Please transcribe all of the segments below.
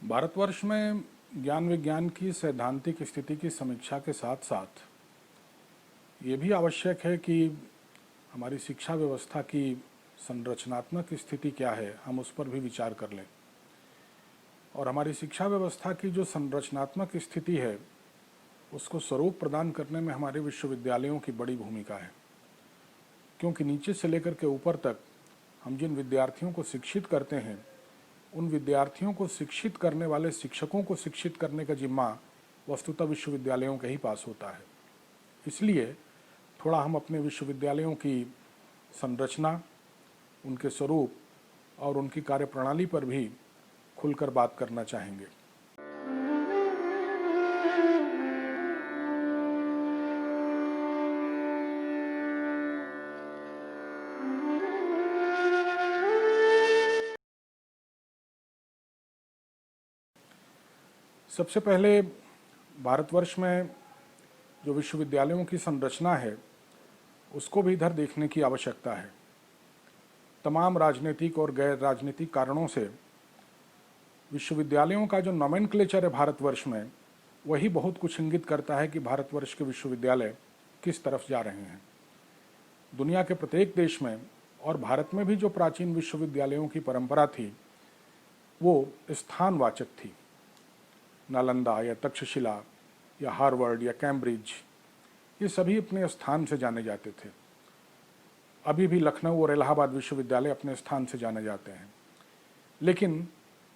भारतवर्ष में ज्ञान विज्ञान की सैद्धांतिक स्थिति की समीक्षा के साथ साथ ये भी आवश्यक है कि हमारी शिक्षा व्यवस्था की संरचनात्मक स्थिति क्या है, हम उस पर भी विचार कर लें। और हमारी शिक्षा व्यवस्था की जो संरचनात्मक स्थिति है उसको स्वरूप प्रदान करने में हमारे विश्वविद्यालयों की बड़ी भूमिका है, क्योंकि नीचे से लेकर के ऊपर तक हम जिन विद्यार्थियों को शिक्षित करते हैं उन विद्यार्थियों को शिक्षित करने वाले शिक्षकों को शिक्षित करने का जिम्मा वस्तुतः विश्वविद्यालयों के ही पास होता है। इसलिए थोड़ा हम अपने विश्वविद्यालयों की संरचना, उनके स्वरूप और उनकी कार्यप्रणाली पर भी खुलकर बात करना चाहेंगे। सबसे पहले भारतवर्ष में जो विश्वविद्यालयों की संरचना है उसको भी इधर देखने की आवश्यकता है। तमाम राजनीतिक और गैर राजनीतिक कारणों से विश्वविद्यालयों का जो नोमेनक्लेचर है भारतवर्ष में, वही बहुत कुछ इंगित करता है कि भारतवर्ष के विश्वविद्यालय किस तरफ जा रहे हैं। दुनिया के प्रत्येक देश में और भारत में भी जो प्राचीन विश्वविद्यालयों की परंपरा थी वो स्थानवाचक थी। नालंदा या तक्षशिला या हार्वर्ड या कैम्ब्रिज, ये सभी अपने स्थान से जाने जाते थे। अभी भी लखनऊ और इलाहाबाद विश्वविद्यालय अपने स्थान से जाने जाते हैं। लेकिन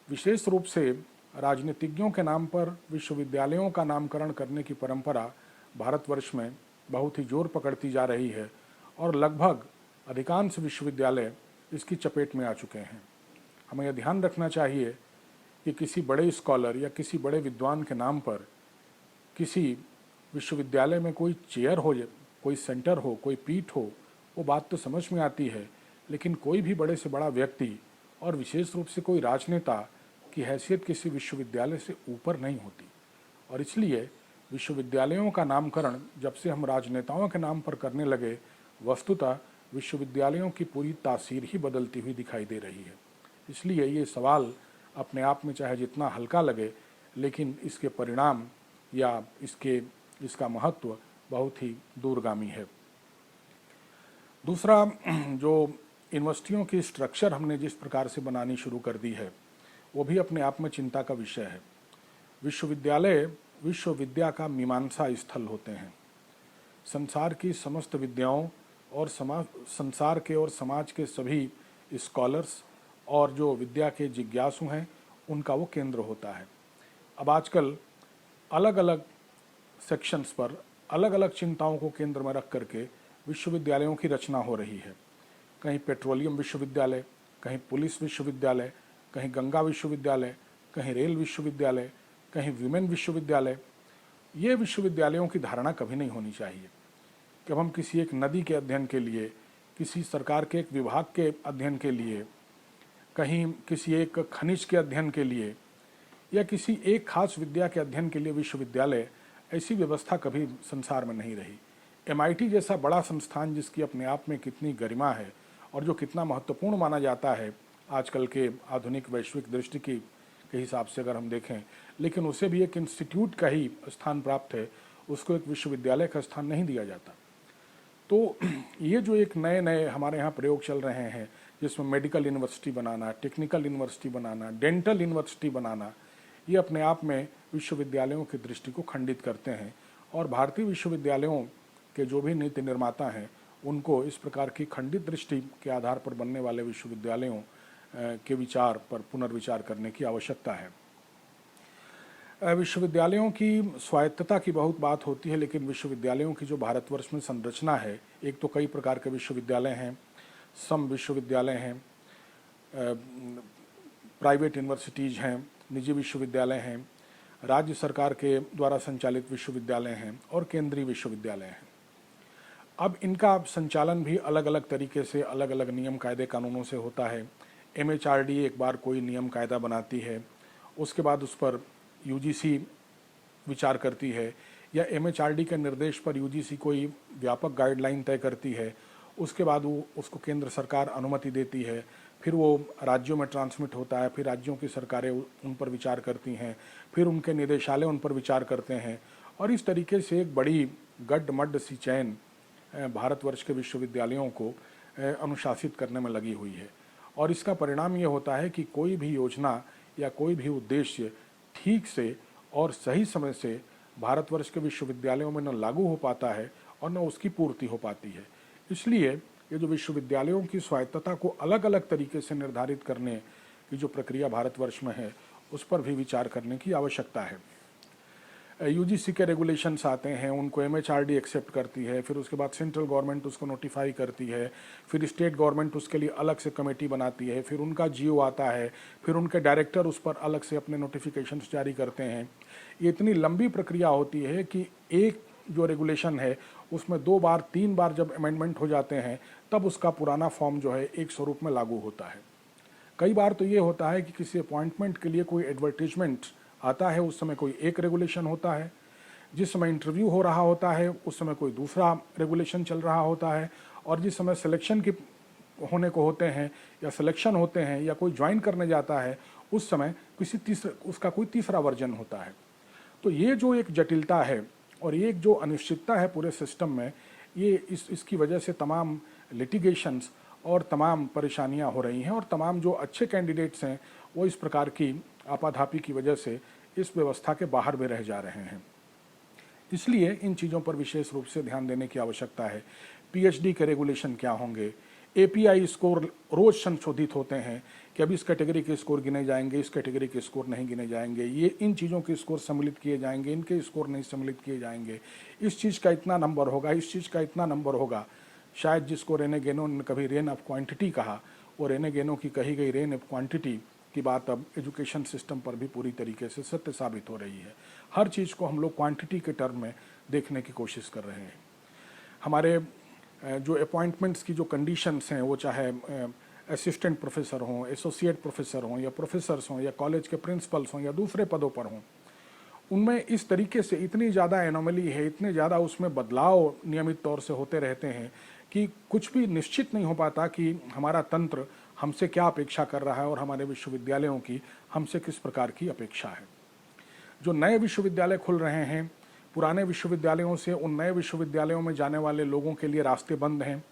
विशेष रूप से राजनीतिज्ञों के नाम पर विश्वविद्यालयों का नामकरण करने की परंपरा भारतवर्ष में बहुत ही जोर पकड़ती जा रही है और लगभग अधिकांश विश्वविद्यालय इसकी चपेट में आ चुके हैं। हमें यह ध्यान रखना चाहिए कि किसी बड़े स्कॉलर या किसी बड़े विद्वान के नाम पर किसी विश्वविद्यालय में कोई चेयर हो, कोई सेंटर हो, कोई पीठ हो, वो बात तो समझ में आती है, लेकिन कोई भी बड़े से बड़ा व्यक्ति और विशेष रूप से कोई राजनेता की हैसियत किसी विश्वविद्यालय से ऊपर नहीं होती। और इसलिए विश्वविद्यालयों का नामकरण जब से हम राजनेताओं के नाम पर करने लगे, वस्तुतः विश्वविद्यालयों की पूरी तासीर ही बदलती हुई दिखाई दे रही है। इसलिए ये सवाल अपने आप में चाहे जितना हल्का लगे, लेकिन इसके परिणाम या इसका महत्व बहुत ही दूरगामी है। दूसरा, जो यूनिवर्सिटियों की स्ट्रक्चर हमने जिस प्रकार से बनानी शुरू कर दी है वो भी अपने आप में चिंता का विषय है। विश्वविद्यालय विश्वविद्या का मीमांसा स्थल होते हैं। संसार की समस्त विद्याओं और संसार के और समाज के सभी स्कॉलर्स और जो विद्या के जिज्ञासु हैं उनका वो केंद्र होता है। अब आजकल अलग अलग सेक्शंस पर अलग अलग चिंताओं को केंद्र में रख करके विश्वविद्यालयों की रचना हो रही है। कहीं पेट्रोलियम विश्वविद्यालय, कहीं पुलिस विश्वविद्यालय, कहीं गंगा विश्वविद्यालय, कहीं रेल विश्वविद्यालय, कहीं विमेन विश्वविद्यालय। ये विश्वविद्यालयों की धारणा कभी नहीं होनी चाहिए कि हम किसी एक नदी के अध्ययन के लिए, किसी सरकार के एक विभाग के अध्ययन के लिए, कहीं किसी एक खनिज के अध्ययन के लिए या किसी एक खास विद्या के अध्ययन के लिए विश्वविद्यालय, ऐसी व्यवस्था कभी संसार में नहीं रही। MIT जैसा बड़ा संस्थान जिसकी अपने आप में कितनी गरिमा है और जो कितना महत्वपूर्ण माना जाता है आजकल के आधुनिक वैश्विक दृष्टि के हिसाब से अगर हम देखें, लेकिन उसे भी एक इंस्टीट्यूट का ही स्थान प्राप्त है, उसको एक विश्वविद्यालय का स्थान नहीं दिया जाता। तो ये जो एक नए नए हमारे यहाँ प्रयोग चल रहे हैं जिसमें मेडिकल यूनिवर्सिटी बनाना, टेक्निकल यूनिवर्सिटी बनाना, डेंटल यूनिवर्सिटी बनाना, ये अपने आप में विश्वविद्यालयों की दृष्टि को खंडित करते हैं और भारतीय विश्वविद्यालयों के जो भी नीति निर्माता हैं उनको इस प्रकार की खंडित दृष्टि के आधार पर बनने वाले विश्वविद्यालयों के विचार पर पुनर्विचार करने की आवश्यकता है। विश्वविद्यालयों की स्वायत्तता की बहुत बात होती है, लेकिन विश्वविद्यालयों की जो भारतवर्ष में संरचना है, एक तो कई प्रकार के विश्वविद्यालय हैं, सम विश्वविद्यालय हैं, प्राइवेट यूनिवर्सिटीज़ हैं, निजी विश्वविद्यालय हैं, राज्य सरकार के द्वारा संचालित विश्वविद्यालय हैं और केंद्रीय विश्वविद्यालय हैं। अब इनका संचालन भी अलग अलग तरीके से, अलग अलग नियम कायदे कानूनों से होता है। MHRD एक बार कोई नियम कायदा बनाती है, उसके बाद उस पर UGC विचार करती है, या MHRD के निर्देश पर UGC कोई व्यापक गाइडलाइन तय करती है, उसके बाद वो उसको केंद्र सरकार अनुमति देती है, फिर वो राज्यों में ट्रांसमिट होता है, फिर राज्यों की सरकारें उन पर विचार करती हैं, फिर उनके निदेशालय उन पर विचार करते हैं, और इस तरीके से एक बड़ी गड्ड-मड्ड सी चैन भारतवर्ष के विश्वविद्यालयों को अनुशासित करने में लगी हुई है। और इसका परिणाम ये होता है कि कोई भी योजना या कोई भी उद्देश्य ठीक से और सही समय से भारतवर्ष के विश्वविद्यालयों में न लागू हो पाता है और न उसकी पूर्ति हो पाती है। इसलिए ये जो विश्वविद्यालयों की स्वायत्तता को अलग अलग तरीके से निर्धारित करने की जो प्रक्रिया भारतवर्ष में है, उस पर भी विचार करने की आवश्यकता है। यूजीसी के रेगुलेशंस आते हैं, उनको एमएचआरडी एक्सेप्ट करती है, फिर उसके बाद सेंट्रल गवर्नमेंट उसको नोटिफाई करती है, फिर स्टेट गवर्नमेंट उसके लिए अलग से कमेटी बनाती है, फिर उनका जीओ आता है, फिर उनके डायरेक्टर उस पर अलग से अपने नोटिफिकेशंस जारी करते हैं। ये इतनी लंबी प्रक्रिया होती है कि एक जो रेगुलेशन है उसमें 2 बार 3 बार जब अमेंडमेंट हो जाते हैं, तब उसका पुराना फॉर्म जो है एक स्वरूप में लागू होता है। कई बार तो ये होता है कि किसी अपॉइंटमेंट के लिए कोई एडवर्टीजमेंट आता है, उस समय कोई एक रेगुलेशन होता है, जिस समय इंटरव्यू हो रहा होता है उस समय कोई दूसरा रेगुलेशन चल रहा होता है, और जिस समय सिलेक्शन की होने को होते हैं या सिलेक्शन होते हैं या कोई ज्वाइन करने जाता है, उस समय उसका कोई तीसरा वर्जन होता है। तो ये जो एक जटिलता है और एक जो अनिश्चितता है पूरे सिस्टम में, ये इसकी वजह से तमाम लिटिगेशंस और तमाम परेशानियां हो रही हैं, और तमाम जो अच्छे कैंडिडेट्स हैं वो इस प्रकार की आपाधापी की वजह से इस व्यवस्था के बाहर भी रह जा रहे हैं। इसलिए इन चीज़ों पर विशेष रूप से ध्यान देने की आवश्यकता है। पीएचडी के रेगुलेशन क्या होंगे, एपीआई स्कोर रोज संशोधित होते हैं कि अब इस कैटेगरी के स्कोर गिने जाएंगे, इस कैटेगरी के स्कोर नहीं गिने जाएंगे, ये इन चीज़ों के स्कोर सम्मिलित किए जाएंगे, इनके स्कोर नहीं सम्मिलित किए जाएंगे, इस चीज़ का इतना नंबर होगा, इस चीज़ का इतना नंबर होगा। शायद जिसको रेने गेनो ने कभी रेन ऑफ क्वांटिटी कहा, वो रेने गेनो की कही गई रेन ऑफ क्वांटिटी की बात अब एजुकेशन सिस्टम पर भी पूरी तरीके से सत्य साबित हो रही है। हर चीज़ को हम लोग क्वांटिटी के टर्म में देखने की कोशिश कर रहे हैं। हमारे जो अपॉइंटमेंट्स की जो कंडीशंस हैं, वो चाहे असिस्टेंट प्रोफेसर हों, एसोसिएट प्रोफेसर हों, या प्रोफेसर्स हों, या कॉलेज के प्रिंसिपल्स हों, या दूसरे पदों पर हों, उनमें इस तरीके से इतनी ज़्यादा एनोमली है, इतने ज़्यादा उसमें बदलाव नियमित तौर से होते रहते हैं कि कुछ भी निश्चित नहीं हो पाता कि हमारा तंत्र हमसे क्या अपेक्षा कर रहा है और हमारे विश्वविद्यालयों की हमसे किस प्रकार की अपेक्षा है। जो नए विश्वविद्यालय खुल रहे हैं, पुराने विश्वविद्यालयों से उन नए विश्वविद्यालयों में जाने वाले लोगों के लिए रास्ते बंद हैं।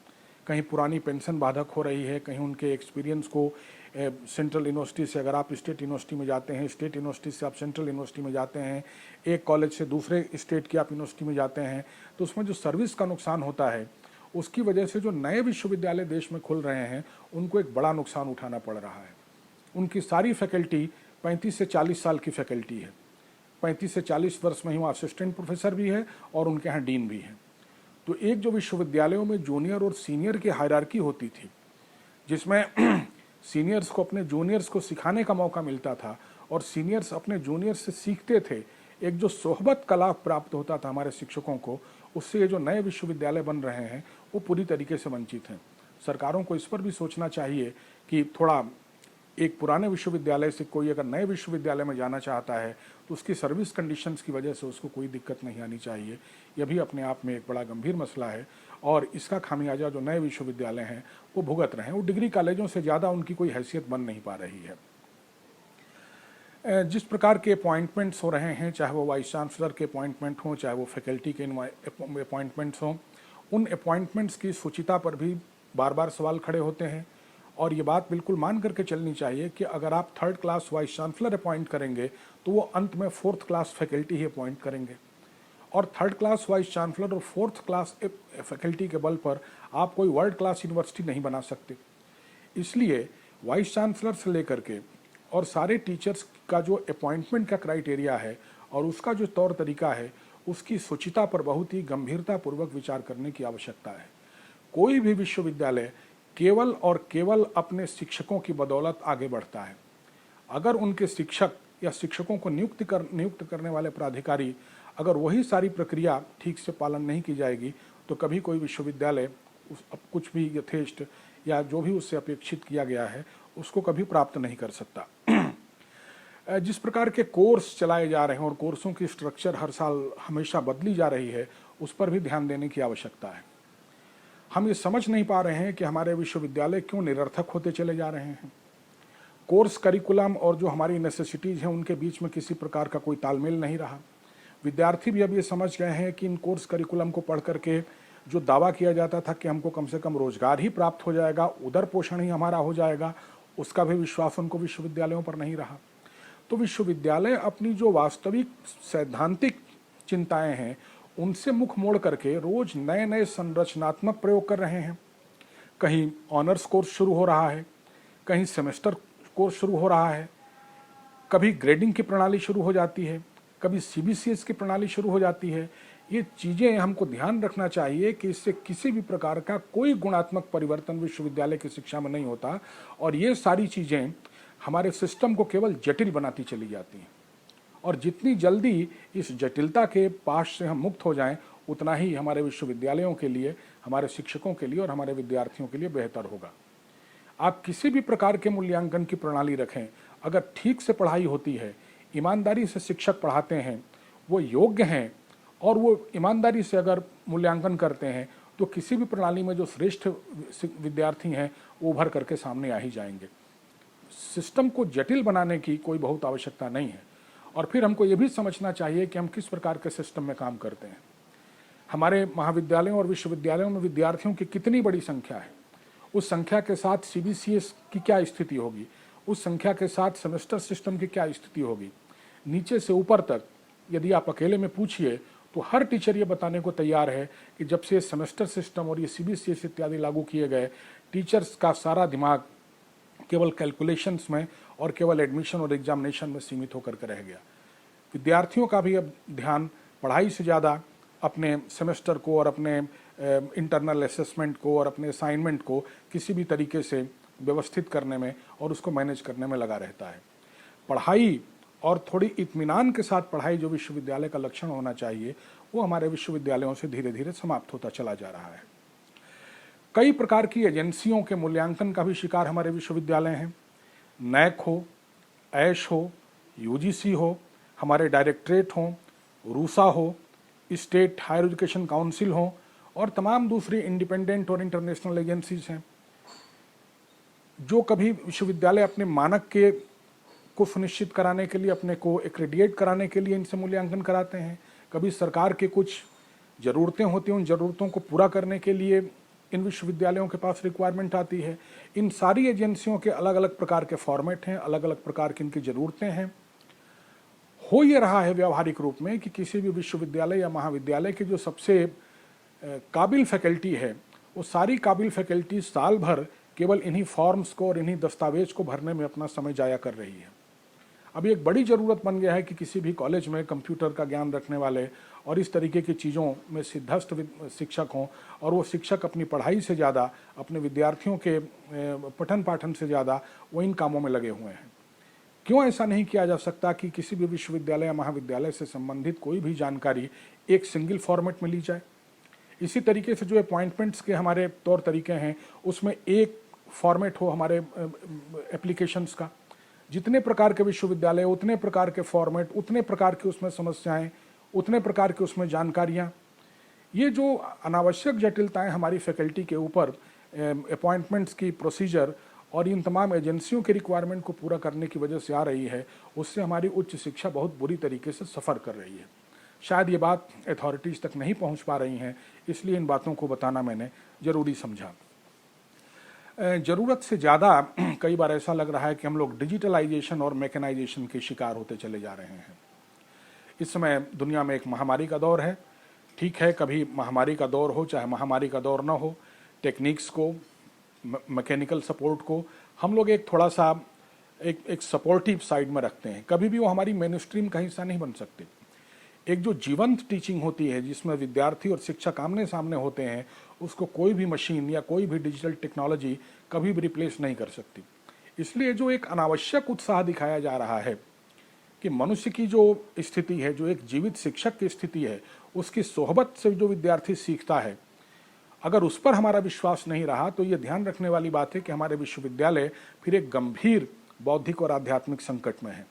कहीं पुरानी पेंशन बाधक हो रही है, कहीं उनके एक्सपीरियंस को सेंट्रल यूनिवर्सिटी से अगर आप स्टेट यूनिवर्सिटी में जाते हैं, स्टेट यूनिवर्सिटी से आप सेंट्रल यूनिवर्सिटी में जाते हैं, एक कॉलेज से दूसरे स्टेट की आप यूनिवर्सिटी में जाते हैं, तो उसमें जो सर्विस का नुकसान होता है, उसकी वजह से जो नए विश्वविद्यालय देश में खुल रहे हैं उनको एक बड़ा नुकसान उठाना पड़ रहा है। उनकी सारी फैकल्टी 35 से 40 साल की फैकल्टी है, 35 से 40 वर्ष में ही वो असिस्टेंट प्रोफेसर भी है और उनके यहाँ डीन भी है। तो एक जो विश्वविद्यालयों में जूनियर और सीनियर की हायरार्की होती थी, जिसमें सीनियर्स को अपने जूनियर्स को सिखाने का मौका मिलता था और सीनियर्स अपने जूनियर्स से सीखते थे, एक जो सोहबत का लाभ प्राप्त होता था हमारे शिक्षकों को, उससे ये जो नए विश्वविद्यालय बन रहे हैं वो पूरी तरीके से वंचित हैं। सरकारों को इस पर भी सोचना चाहिए कि थोड़ा एक पुराने विश्वविद्यालय से कोई अगर नए विश्वविद्यालय में जाना चाहता है तो उसकी सर्विस कंडीशंस की वजह से उसको कोई दिक्कत नहीं आनी चाहिए। यह भी अपने आप में एक बड़ा गंभीर मसला है और इसका खामियाजा जो नए विश्वविद्यालय हैं वो भुगत रहे हैं। वो डिग्री कॉलेजों से ज़्यादा उनकी कोई हैसियत बन नहीं पा रही है। जिस प्रकार के अपॉइंटमेंट्स हो रहे हैं, चाहे वो वाइस चांसलर के अपॉइंटमेंट हों, चाहे वो फैकल्टी के अपॉइंटमेंट्स हों, उन अपॉइंटमेंट्स की सूचिता पर भी बार बार सवाल खड़े होते हैं। और ये बात बिल्कुल मान करके चलनी चाहिए कि अगर आप 3rd class vice chancellor appoint करेंगे तो वो अंत में 4th क्लास फैकल्टी ही अपॉइंट करेंगे, और 3rd क्लास वाइस चांसलर और 4th क्लास फैकल्टी के बल पर आप कोई वर्ल्ड क्लास यूनिवर्सिटी नहीं बना सकते। इसलिए वाइस चांसलर से लेकर के और सारे टीचर्स का जो अपॉइंटमेंट का क्राइटेरिया है और उसका जो तौर तरीका है, उसकी सूचिता पर बहुत ही गंभीरतापूर्वक विचार करने की आवश्यकता है। कोई भी विश्वविद्यालय केवल और केवल अपने शिक्षकों की बदौलत आगे बढ़ता है। अगर उनके शिक्षक या शिक्षकों को नियुक्त करने वाले प्राधिकारी अगर वही सारी प्रक्रिया ठीक से पालन नहीं की जाएगी तो कभी कोई विश्वविद्यालय कुछ भी यथेष्ट या जो भी उससे अपेक्षित किया गया है उसको कभी प्राप्त नहीं कर सकता। जिस प्रकार के कोर्स चलाए जा रहे हैं और कोर्सों की स्ट्रक्चर हर साल हमेशा बदली जा रही है, उस पर भी ध्यान देने की आवश्यकता है। हम ये समझ नहीं पा रहे हैं कि हमारे विश्वविद्यालय क्यों निरर्थक होते चले जा रहे हैं। कोर्स करिकुलम और जो हमारी नेसेसिटीज़ हैं उनके बीच में किसी प्रकार का कोई तालमेल नहीं रहा। विद्यार्थी भी अब ये समझ गए हैं कि इन कोर्स करिकुलम को पढ़ करके जो दावा किया जाता था कि हमको कम से कम रोजगार ही प्राप्त हो जाएगा, उदर पोषण ही हमारा हो जाएगा, उसका भी विश्वास उनको विश्वविद्यालयों पर नहीं रहा। तो विश्वविद्यालय अपनी जो वास्तविक सैद्धांतिक चिंताएं हैं उनसे मुख मोड़ करके रोज नए नए संरचनात्मक प्रयोग कर रहे हैं। कहीं ऑनर्स कोर्स शुरू हो रहा है, कहीं सेमेस्टर कोर्स शुरू हो रहा है, कभी ग्रेडिंग की प्रणाली शुरू हो जाती है, कभी सीबीसीएस की प्रणाली शुरू हो जाती है। ये चीज़ें हमको ध्यान रखना चाहिए कि इससे किसी भी प्रकार का कोई गुणात्मक परिवर्तन विश्वविद्यालय की शिक्षा में नहीं होता और ये सारी चीज़ें हमारे सिस्टम को केवल जटिल बनाती चली जाती हैं। और जितनी जल्दी इस जटिलता के पाश से हम मुक्त हो जाएं उतना ही हमारे विश्वविद्यालयों के लिए, हमारे शिक्षकों के लिए और हमारे विद्यार्थियों के लिए बेहतर होगा। आप किसी भी प्रकार के मूल्यांकन की प्रणाली रखें, अगर ठीक से पढ़ाई होती है, ईमानदारी से शिक्षक पढ़ाते हैं, वो योग्य हैं और वो ईमानदारी से अगर मूल्यांकन करते हैं तो किसी भी प्रणाली में जो श्रेष्ठ विद्यार्थी हैं वो उभर करके सामने आ ही जाएंगे। सिस्टम को जटिल बनाने की कोई बहुत आवश्यकता नहीं है। और फिर हमको ये भी समझना चाहिए कि हम किस प्रकार के सिस्टम में काम करते हैं। हमारे महाविद्यालयों और विश्वविद्यालयों में विद्यार्थियों की कितनी बड़ी संख्या है, उस संख्या के साथ सीबीसीएस की क्या स्थिति होगी, उस संख्या के साथ सेमेस्टर सिस्टम की क्या स्थिति होगी। नीचे से ऊपर तक यदि आप अकेले में पूछिए तो हर टीचर ये बताने को तैयार है कि जब से सेमेस्टर सिस्टम और ये सीबीसीएस इत्यादि लागू किए गए, टीचर्स का सारा दिमाग केवल कैलकुलेशंस में और केवल एडमिशन और एग्जामिनेशन में सीमित होकर के रह गया। विद्यार्थियों का भी अब ध्यान पढ़ाई से ज़्यादा अपने सेमेस्टर को और अपने इंटरनल असेसमेंट को और अपने असाइनमेंट को किसी भी तरीके से व्यवस्थित करने में और उसको मैनेज करने में लगा रहता है। पढ़ाई और थोड़ी इत्मीनान के साथ पढ़ाई जो विश्वविद्यालय का लक्षण होना चाहिए वो हमारे विश्वविद्यालयों से धीरे धीरे समाप्त होता चला जा रहा है। कई प्रकार की एजेंसियों के मूल्यांकन का भी शिकार हमारे विश्वविद्यालय हैं। नैक हो, ऐश हो, यूजीसी हो, हमारे डायरेक्टरेट हों, रूसा हो, स्टेट हायर एजुकेशन काउंसिल हो और तमाम दूसरी इंडिपेंडेंट और इंटरनेशनल एजेंसीज हैं जो कभी विश्वविद्यालय अपने मानक के को सुनिश्चित कराने के लिए, अपने को एक्रेडिएट कराने के लिए इनसे मूल्यांकन कराते हैं। कभी सरकार के कुछ ज़रूरतें होती हैं, उन ज़रूरतों को पूरा करने के लिए इन विश्वविद्यालयों के पास रिक्वायरमेंट आती है। इन सारी एजेंसियों के अलग अलग प्रकार के फॉर्मेट हैं, अलग अलग प्रकार की इनकी ज़रूरतें हैं। हो ये रहा है व्यावहारिक रूप में कि किसी भी विश्वविद्यालय या महाविद्यालय की जो सबसे काबिल फैकल्टी है वो सारी काबिल फैकल्टी साल भर केवल इन्हीं फॉर्म्स को और इन्हीं दस्तावेज को भरने में अपना समय जाया कर रही है। अभी एक बड़ी ज़रूरत बन गया है कि किसी भी कॉलेज में कंप्यूटर का ज्ञान रखने वाले और इस तरीके की चीज़ों में सिद्धस्त शिक्षक हों और वो शिक्षक अपनी पढ़ाई से ज़्यादा, अपने विद्यार्थियों के पठन पाठन से ज़्यादा वो इन कामों में लगे हुए हैं। क्यों ऐसा नहीं किया जा सकता कि किसी भी विश्वविद्यालय या महाविद्यालय से संबंधित कोई भी जानकारी एक सिंगल फॉर्मेट में ली जाए। इसी तरीके से जो अपॉइंटमेंट्स के हमारे तौर तरीके हैं उसमें एक फॉर्मेट हो हमारे एप्लीकेशंस का। जितने प्रकार के विश्वविद्यालय उतने प्रकार के फॉर्मेट, उतने प्रकार की उसमें समस्याएं, उतने प्रकार की उसमें जानकारियां। ये जो अनावश्यक जटिलताएं हमारी फैकल्टी के ऊपर अपॉइंटमेंट्स की प्रोसीजर और इन तमाम एजेंसियों के रिक्वायरमेंट को पूरा करने की वजह से आ रही है, उससे हमारी उच्च शिक्षा बहुत बुरी तरीके से सफ़र कर रही है। शायद ये बात अथॉरिटीज़ तक नहीं पहुंच पा रही हैं, इसलिए इन बातों को बताना मैंने ज़रूरी समझा। ज़रूरत से ज़्यादा कई बार ऐसा लग रहा है कि हम लोग डिजिटलाइजेशन और मैकेनाइजेशन के शिकार होते चले जा रहे हैं। इस समय दुनिया में एक महामारी का दौर है। ठीक है, कभी महामारी का दौर हो चाहे महामारी का दौर ना हो, टेक्निक्स को, मैकेनिकल सपोर्ट को हम लोग एक थोड़ा सा एक सपोर्टिव साइड में रखते हैं। कभी भी वो हमारी मेन स्ट्रीम का हिस्सा नहीं बन सकते। एक जो जीवंत टीचिंग होती है जिसमें विद्यार्थी और शिक्षक आमने सामने होते हैं, उसको कोई भी मशीन या कोई भी डिजिटल टेक्नोलॉजी कभी भी रिप्लेस नहीं कर सकती। इसलिए जो एक अनावश्यक उत्साह दिखाया जा रहा है कि मनुष्य की जो स्थिति है, जो एक जीवित शिक्षक की स्थिति है, उसकी सोहबत से जो विद्यार्थी सीखता है, अगर उस पर हमारा विश्वास नहीं रहा तो ये ध्यान रखने वाली बात है कि हमारे विश्वविद्यालय फिर एक गंभीर बौद्धिक और आध्यात्मिक संकट में है।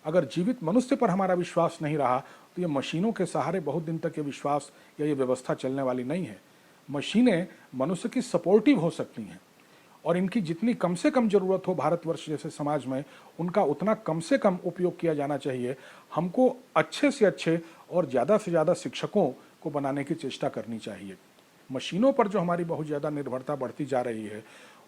अगर जीवित मनुष्य पर हमारा विश्वास नहीं रहा तो ये मशीनों के सहारे बहुत दिन तक ये विश्वास या ये व्यवस्था चलने वाली नहीं है। मशीनें मनुष्य की सपोर्टिव हो सकती हैं और इनकी जितनी कम से कम जरूरत हो भारतवर्ष जैसे समाज में, उनका उतना कम से कम उपयोग किया जाना चाहिए। हमको अच्छे से अच्छे और ज़्यादा से ज़्यादा शिक्षकों को बनाने की चेष्टा करनी चाहिए। मशीनों पर जो हमारी बहुत ज़्यादा निर्भरता बढ़ती जा रही है,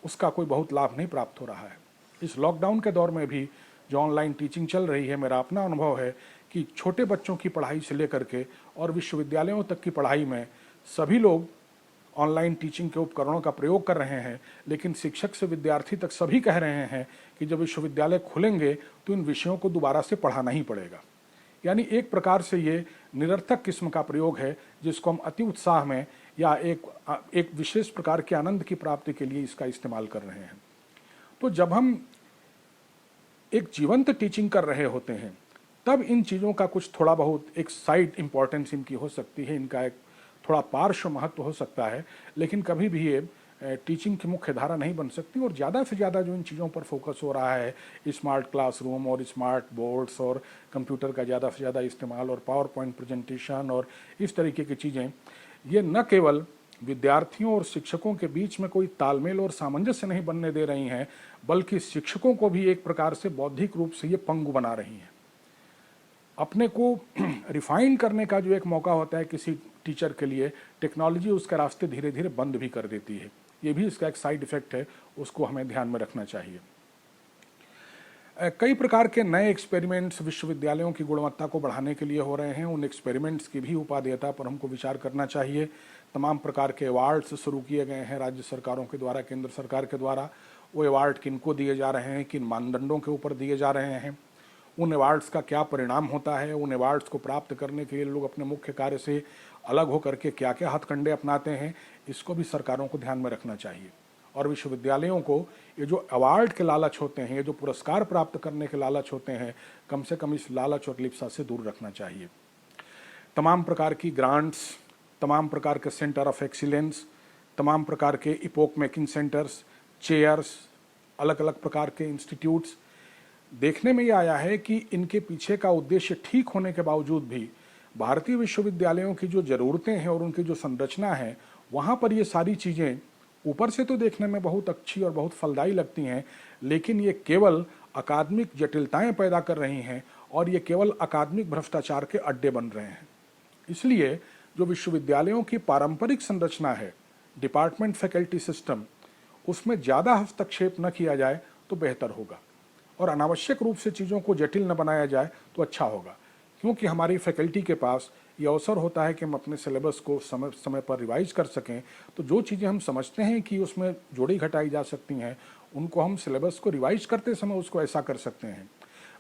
उसका कोई बहुत लाभ नहीं प्राप्त हो रहा है। इस लॉकडाउन के दौर में भी जो ऑनलाइन टीचिंग चल रही है, मेरा अपना अनुभव है कि छोटे बच्चों की पढ़ाई से लेकर के और विश्वविद्यालयों तक की पढ़ाई में सभी लोग ऑनलाइन टीचिंग के उपकरणों का प्रयोग कर रहे हैं, लेकिन शिक्षक से विद्यार्थी तक सभी कह रहे हैं कि जब विश्वविद्यालय खुलेंगे तो इन विषयों को दोबारा से पढ़ाना ही पड़ेगा। यानी एक प्रकार से ये निरर्थक किस्म का प्रयोग है, जिसको हम अति उत्साह में या एक विशेष प्रकार के आनंद की प्राप्ति के लिए इसका इस्तेमाल कर रहे हैं। तो जब हम एक जीवंत टीचिंग कर रहे होते हैं, तब इन चीज़ों का कुछ थोड़ा बहुत एक साइड इम्पोर्टेंस इनकी हो सकती है, इनका एक थोड़ा पार्श्व महत्व हो सकता है, लेकिन कभी भी ये टीचिंग की मुख्य धारा नहीं बन सकती। और ज़्यादा से ज़्यादा जो इन चीज़ों पर फोकस हो रहा है, स्मार्ट क्लासरूम और स्मार्ट बोर्ड्स और कंप्यूटर का ज़्यादा से ज़्यादा इस्तेमाल और पावर पॉइंट प्रेजेंटेशन और इस तरीके की चीज़ें, ये न केवल विद्यार्थियों और शिक्षकों के बीच में कोई तालमेल और सामंजस्य नहीं बनने दे रही हैं, बल्कि शिक्षकों को भी एक प्रकार से बौद्धिक रूप से ये पंगु बना रही हैं। अपने को रिफाइन करने का जो एक मौका होता है किसी टीचर के लिए, टेक्नोलॉजी उसके रास्ते धीरे धीरे बंद भी कर देती है। ये भी इसका एक साइड इफेक्ट है, उसको हमें ध्यान में रखना चाहिए। कई प्रकार के नए एक्सपेरिमेंट्स विश्वविद्यालयों की गुणवत्ता को बढ़ाने के लिए हो रहे हैं। उन एक्सपेरिमेंट्स की भी उपादेयता पर हमको विचार करना चाहिए। तमाम प्रकार के अवार्ड्स शुरू किए गए हैं राज्य सरकारों के द्वारा, केंद्र सरकार के द्वारा। वो अवार्ड किनको दिए जा रहे हैं, किन मानदंडों के ऊपर दिए जा रहे हैं, उन अवार्ड्स का क्या परिणाम होता है, उन अवार्ड्स को प्राप्त करने के लिए लोग अपने मुख्य कार्य से अलग होकर के क्या क्या हथकंडे अपनाते हैं, इसको भी सरकारों को ध्यान में रखना चाहिए। और विश्वविद्यालयों को ये जो अवार्ड के लालच होते हैं, ये जो पुरस्कार प्राप्त करने के लालच होते हैं, कम से कम इस लालच और लिप्सा से दूर रखना चाहिए। तमाम प्रकार की ग्रांट्स, तमाम प्रकार के सेंटर ऑफ एक्सीलेंस, तमाम प्रकार के इपोक मेकिंग सेंटर्स, चेयर्स, अलग अलग प्रकार के इंस्टीट्यूट्स, देखने में ये आया है कि इनके पीछे का उद्देश्य ठीक होने के बावजूद भी भारतीय विश्वविद्यालयों की जो ज़रूरतें हैं और उनकी जो संरचना है, वहाँ पर ये सारी चीज़ें ऊपर से तो देखने में बहुत अच्छी और बहुत फलदायी लगती हैं, लेकिन ये केवल अकादमिक जटिलताएं पैदा कर रही हैं और ये केवल अकादमिक भ्रष्टाचार के अड्डे बन रहे हैं। इसलिए जो विश्वविद्यालयों की पारंपरिक संरचना है, डिपार्टमेंट फैकल्टी सिस्टम, उसमें ज़्यादा हस्तक्षेप न किया जाए तो बेहतर होगा और अनावश्यक रूप से चीज़ों को जटिल न बनाया जाए तो अच्छा होगा। क्योंकि हमारी फैकल्टी के पास ये अवसर होता है कि हम अपने सिलेबस को समय समय पर रिवाइज कर सकें, तो जो चीज़ें हम समझते हैं कि उसमें जोड़ी घटाई जा सकती हैं, उनको हम सिलेबस को रिवाइज करते समय उसको ऐसा कर सकते हैं।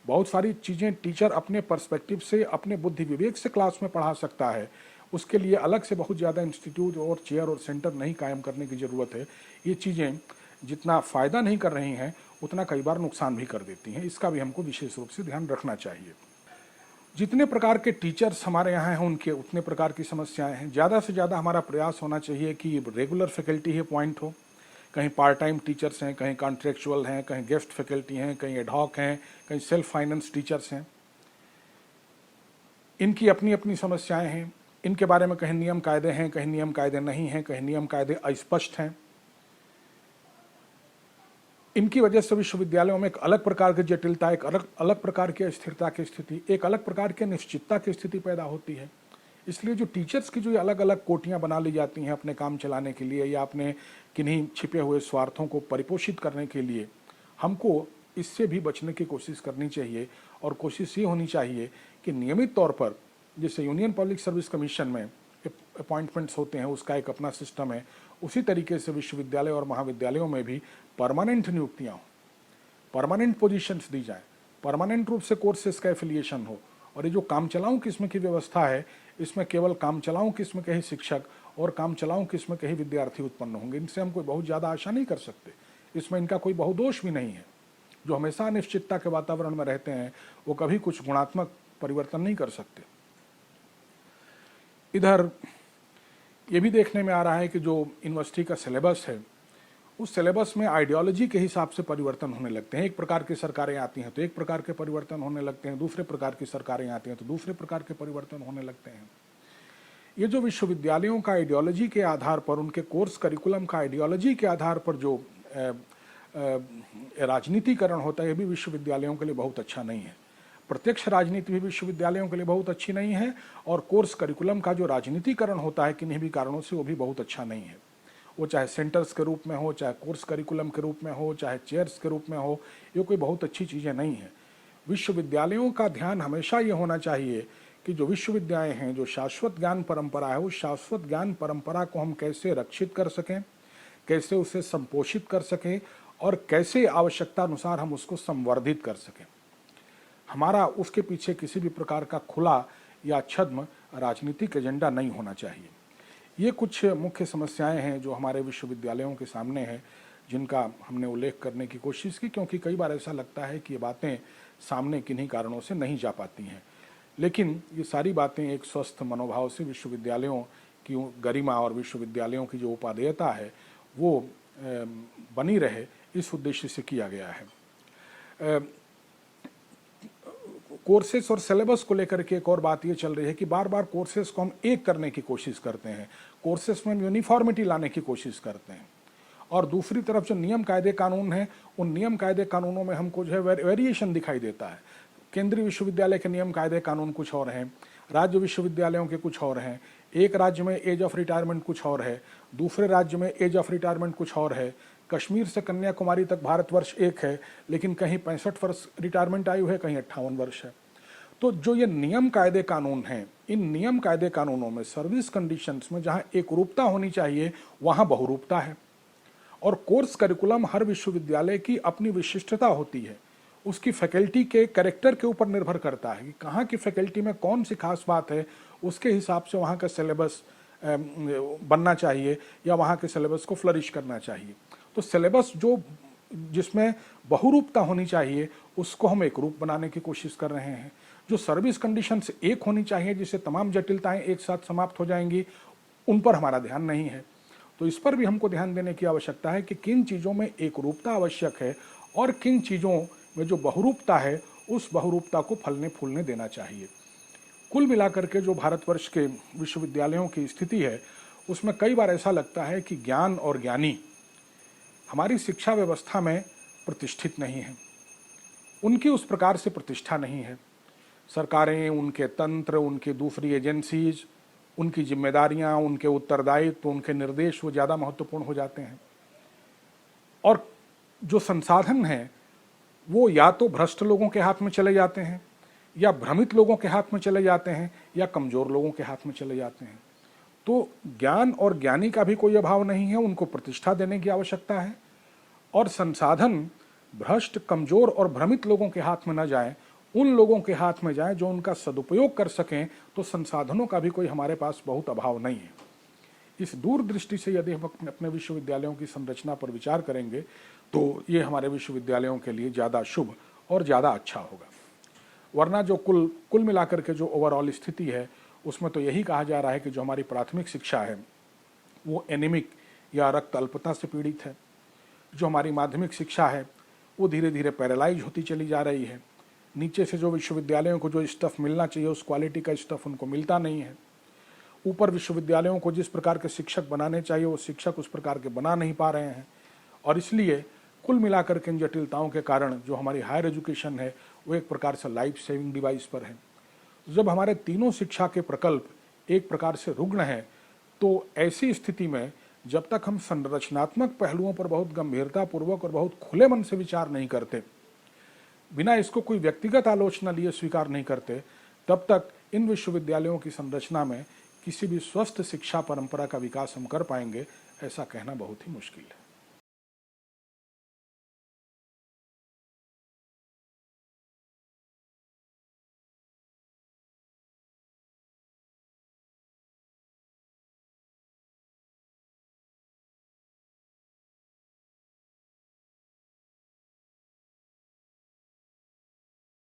बहुत सारी चीज़ें टीचर अपने पर्सपेक्टिव से, अपने बुद्धि विवेक से क्लास में पढ़ा सकता है, उसके लिए अलग से बहुत ज़्यादा इंस्टीट्यूट और चेयर और सेंटर नहीं कायम करने की ज़रूरत है। ये चीज़ें जितना फ़ायदा नहीं कर रही हैं, उतना कई बार नुकसान भी कर देती हैं। इसका भी हमको विशेष रूप से ध्यान रखना चाहिए। जितने प्रकार के टीचर्स हमारे यहाँ हैं, उनके उतने प्रकार की समस्याएं हैं। ज़्यादा से ज़्यादा हमारा प्रयास होना चाहिए कि रेगुलर फैकल्टी ही पॉइंट हो। कहीं पार्ट टाइम टीचर्स हैं, कहीं कॉन्ट्रेक्चुअल हैं, कहीं गेस्ट फैकल्टी हैं, कहीं एडहॉक हैं, कहीं सेल्फ फाइनेंस टीचर्स हैं। इनकी अपनी अपनी समस्याएं हैं। इनके बारे में कहीं नियम कायदे हैं, कहीं नियम कायदे नहीं हैं, कहीं नियम कायदे अस्पष्ट हैं। इनकी वजह से विश्वविद्यालयों में एक अलग प्रकार की जटिलता, एक अलग प्रकार की अस्थिरता की स्थिति, एक अलग प्रकार की अनिश्चितता की स्थिति पैदा होती है। इसलिए जो टीचर्स की जो अलग अलग कोटियां बना ली जाती हैं अपने काम चलाने के लिए या अपने किन्हीं छिपे हुए स्वार्थों को परिपोषित करने के लिए, हमको इससे भी बचने की कोशिश करनी चाहिए। और कोशिश ये होनी चाहिए कि नियमित तौर पर, जैसे यूनियन पब्लिक सर्विस कमीशन में अपॉइंटमेंट्स होते हैं, उसका एक अपना सिस्टम है, उसी तरीके से विश्वविद्यालय और महाविद्यालयों में भी परमानेंट नियुक्तियां हो, परमानेंट पोजीशंस दी जाए, परमानेंट रूप से कोर्सेज का एफिलिएशन हो। और ये जो काम चलाऊ किस्म की व्यवस्था है, इसमें केवल काम चलाऊ किस्म के ही शिक्षक और काम चलाऊ किस्म के ही विद्यार्थी उत्पन्न होंगे। इनसे हम कोई बहुत ज़्यादा आशा नहीं कर सकते। इसमें इनका कोई बहुदोष भी नहीं है। जो हमेशा अनिश्चितता के वातावरण में रहते हैं, वो कभी कुछ गुणात्मक परिवर्तन नहीं कर सकते। इधर ये भी देखने में आ रहा है कि जो यूनिवर्सिटी का सिलेबस है, उस सिलेबस में आइडियोलॉजी के हिसाब से परिवर्तन होने लगते हैं। एक प्रकार की सरकारें आती हैं तो एक प्रकार के परिवर्तन होने लगते हैं, दूसरे प्रकार की सरकारें आती हैं तो दूसरे प्रकार के परिवर्तन होने लगते हैं। ये जो विश्वविद्यालयों का आइडियोलॉजी के आधार पर, उनके कोर्स करिकुलम का आइडियोलॉजी के आधार पर जो राजनीतिकरण होता है, ये भी विश्वविद्यालयों के लिए बहुत अच्छा नहीं है। प्रत्यक्ष राजनीति भी विश्वविद्यालयों के लिए बहुत अच्छी नहीं है, और कोर्स करिकुलम का जो राजनीतिकरण होता है किन्हीं भी कारणों से, वो भी बहुत अच्छा नहीं है। वो चाहे सेंटर्स के रूप में हो, चाहे कोर्स करिकुलम के रूप में हो, चाहे चेयर्स के रूप में हो, ये कोई बहुत अच्छी चीज़ें नहीं है। विश्वविद्यालयों का ध्यान हमेशा ये होना चाहिए कि जो विश्वविद्यालय हैं, जो शाश्वत ज्ञान परंपरा है, उस शाश्वत ज्ञान परंपरा को हम कैसे रक्षित कर सकें, कैसे उसे संपोषित कर सकें, और कैसे आवश्यकता अनुसार हम उसको संवर्धित कर सकें। हमारा उसके पीछे किसी भी प्रकार का खुला या छद्म राजनीतिक एजेंडा नहीं होना चाहिए। ये कुछ मुख्य समस्याएं हैं जो हमारे विश्वविद्यालयों के सामने हैं, जिनका हमने उल्लेख करने की कोशिश की, क्योंकि कई बार ऐसा लगता है कि ये बातें सामने किन्हीं कारणों से नहीं जा पाती हैं। लेकिन ये सारी बातें एक स्वस्थ मनोभाव से विश्वविद्यालयों की गरिमा और विश्वविद्यालयों की जो उपादेयता है वो बनी रहे, इस उद्देश्य से किया गया है। कोर्सेस और सिलेबस को लेकर के एक और बात ये चल रही है कि बार बार कोर्सेस को हम एक करने की कोशिश करते हैं, कोर्सेस में यूनिफॉर्मिटी लाने की कोशिश करते हैं, और दूसरी तरफ जो नियम कायदे कानून हैं, उन नियम कायदे कानूनों में हमको जो है वेरिएशन दिखाई देता है। केंद्रीय विश्वविद्यालय के नियम कायदे कानून कुछ और हैं, राज्य विश्वविद्यालयों के कुछ और हैं। एक राज्य में एज ऑफ रिटायरमेंट कुछ और है, दूसरे राज्य में एज ऑफ रिटायरमेंट कुछ और है। कश्मीर से कन्याकुमारी तक भारतवर्ष एक है, लेकिन कहीं 65 वर्ष रिटायरमेंट आयु है, कहीं 58 वर्ष है। तो जो ये नियम कायदे कानून हैं, इन नियम कायदे कानूनों में सर्विस कंडीशंस में जहां एकरूपता होनी चाहिए, वहां बहुरूपता है। और कोर्स करिकुलम हर विश्वविद्यालय की अपनी विशिष्टता होती है, उसकी फैकल्टी के कैरेक्टर के ऊपर निर्भर करता है कि कहाँ की फैकल्टी में कौन सी खास बात है, उसके हिसाब से वहाँ का सिलेबस बनना चाहिए या वहाँ के सिलेबस को फ्लरिश करना चाहिए। तो सिलेबस जो जिसमें बहुरूपता होनी चाहिए, उसको हम एक रूप बनाने की कोशिश कर रहे हैं। जो सर्विस कंडीशंस एक होनी चाहिए, जिससे तमाम जटिलताएं एक साथ समाप्त हो जाएंगी, उन पर हमारा ध्यान नहीं है। तो इस पर भी हमको ध्यान देने की आवश्यकता है कि किन चीज़ों में एक रूपता आवश्यक है और किन चीज़ों में जो बहुरूपता है, उस बहुरूपता को फलने फूलने देना चाहिए। कुल मिलाकर के जो भारतवर्ष के विश्वविद्यालयों की स्थिति है, उसमें कई बार ऐसा लगता है कि ज्ञान और ज्ञानी हमारी शिक्षा व्यवस्था में प्रतिष्ठित नहीं है, उनकी उस प्रकार से प्रतिष्ठा नहीं है। सरकारें, उनके तंत्र, उनकी दूसरी एजेंसीज, उनकी जिम्मेदारियां, उनके उत्तरदायित्व, उनके निर्देश वो ज़्यादा महत्वपूर्ण हो जाते हैं, और जो संसाधन हैं वो या तो भ्रष्ट लोगों के हाथ में चले जाते हैं, या भ्रमित लोगों के हाथ में चले जाते हैं, या कमज़ोर लोगों के हाथ में चले जाते हैं। तो ज्ञान और ज्ञानी का भी कोई अभाव नहीं है, उनको प्रतिष्ठा देने की आवश्यकता है, और संसाधन भ्रष्ट, कमज़ोर और भ्रमित लोगों के हाथ में न जाए, उन लोगों के हाथ में जाए जो उनका सदुपयोग कर सकें। तो संसाधनों का भी कोई हमारे पास बहुत अभाव नहीं है। इस दूरदृष्टि से यदि हम अपने विश्वविद्यालयों की संरचना पर विचार करेंगे, तो ये हमारे विश्वविद्यालयों के लिए ज़्यादा शुभ और ज़्यादा अच्छा होगा। वरना जो कुल मिलाकर के जो ओवरऑल स्थिति है, उसमें तो यही कहा जा रहा है कि जो हमारी प्राथमिक शिक्षा है वो एनीमिक या रक्त अल्पता से पीड़ित है। जो हमारी माध्यमिक शिक्षा है वो धीरे धीरे पैरालाइज होती चली जा रही है। नीचे से जो विश्वविद्यालयों को जो स्टफ़ मिलना चाहिए, उस क्वालिटी का स्टफ़ उनको मिलता नहीं है। ऊपर विश्वविद्यालयों को जिस प्रकार के शिक्षक बनाने चाहिए, वो शिक्षक उस प्रकार के बना नहीं पा रहे हैं, और इसलिए कुल मिलाकर के इन जटिलताओं के कारण जो हमारी हायर एजुकेशन है वो एक प्रकार से लाइफ सेविंग डिवाइस पर है। जब हमारे तीनों शिक्षा के प्रकल्प एक प्रकार से रुग्ण हैं, तो ऐसी स्थिति में जब तक हम संरचनात्मक पहलुओं पर बहुत गंभीरतापूर्वक और बहुत खुले मन से विचार नहीं करते, बिना इसको कोई व्यक्तिगत आलोचना लिए स्वीकार नहीं करते, तब तक इन विश्वविद्यालयों की संरचना में किसी भी स्वस्थ शिक्षा परंपरा का विकास हम कर पाएंगे, ऐसा कहना बहुत ही मुश्किल है।